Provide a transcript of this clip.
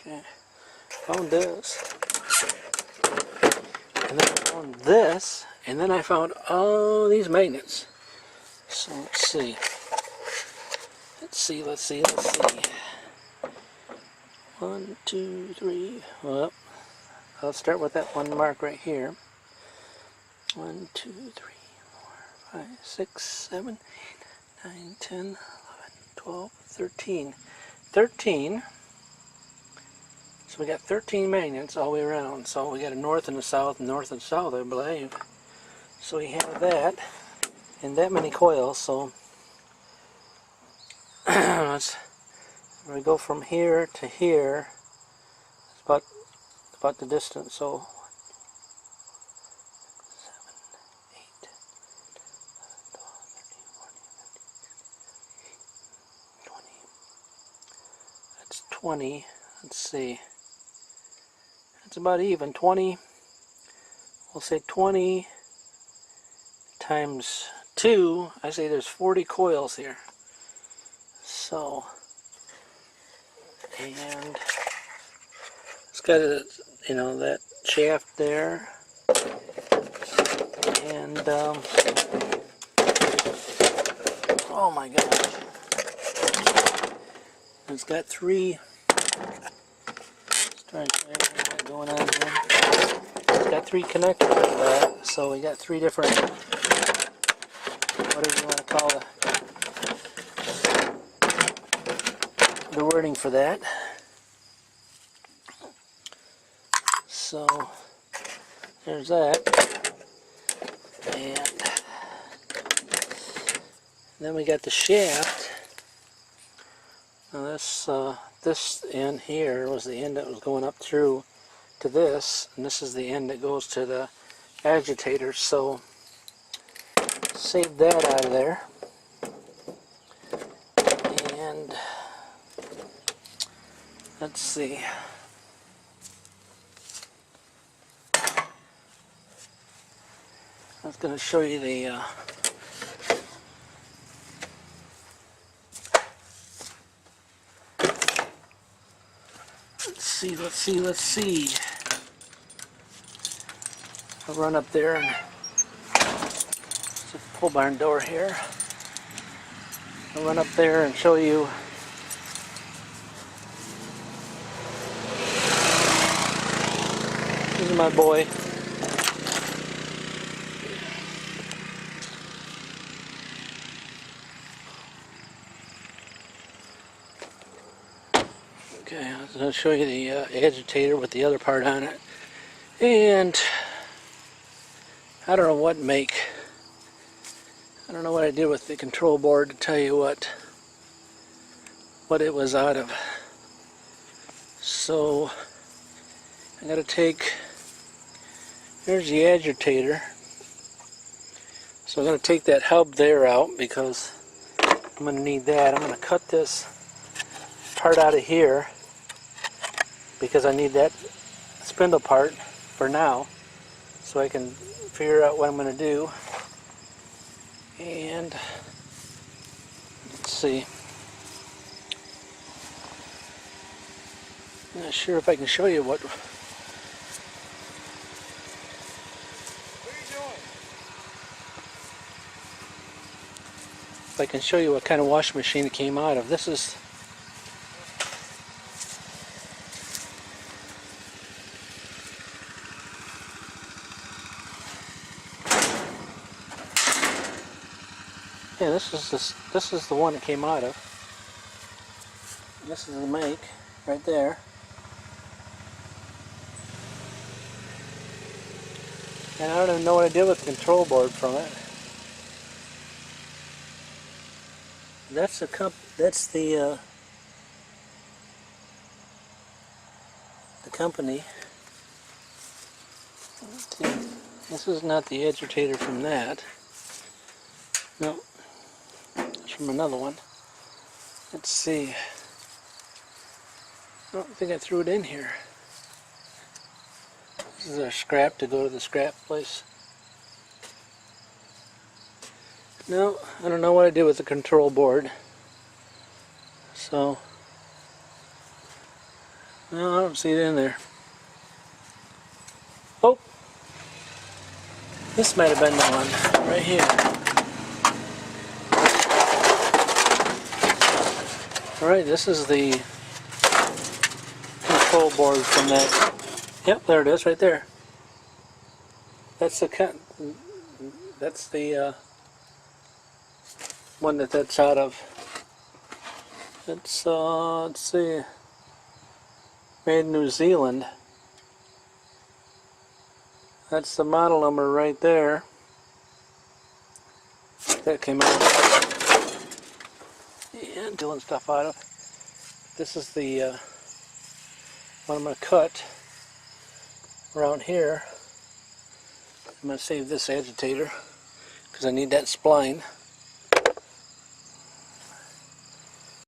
Okay, found this, and then I found this, and then I found all these magnets. So let's see. Let's see. 1, 2, 3. Well, I'll start with that one mark right here. 1, 2, 3, 4, 5, 6, 7, 8, 9, 10, 11, 12, 13. 13. So we got 13 magnets all the way around. So we got a north and a south, north and south, I believe. So we have that, and that many coils. So we go from here to here. It's about the distance. So 7, 8, 12, 13, 14, 15, 20. That's 20. Let's see. It's about even. 20. We'll say 20 times 2. I say there's 40 coils here. So, and it's got a, that shaft there, and oh my gosh, it's got 3. Let's try and show you what's going on here. It's got 3 connectors for that, so we got 3 different, whatever you want to call the wording for that. So there's that, and then we got the shaft. Now this end here was the end that was going up through to this, and this is the end that goes to the agitator. So save that out of there, and let's see. I was going to show you the let's see. I'll run up there, and there's a pole barn door here. I'll run up there and show you this is my boy. Okay, I was going to show you the agitator with the other part on it, and I don't know what make. I don't know what I did with the control board to tell you what it was out of. So I got to take. Here's the agitator. So I'm going to take that hub there out because I'm going to need that. I'm going to cut this part out of here because I need that spindle part for now, so I can figure out what I'm going to do. And let's see. I'm not sure if I can show you what. If I can show you what kind of washing machine it came out of. This is. Yeah, this is the one it came out of. This is the make right there. And I don't even know what I did with the control board from it. That's the company. This is not the agitator from that. No, it's from another one. Let's see. I don't think I threw it in here. This is our scrap to go to the scrap place. No, I don't know what I did with the control board. So No, I don't see it in there. Oh, this might have been the one right here. Alright, this is the control board from that. Yep, there it is, right there. That's the one that's out of. It's let's see, made in New Zealand. That's the model number right there. That came out. Yeah, doing stuff out of. This is the one I'm going to cut around here. I'm going to save this agitator because I need that spline.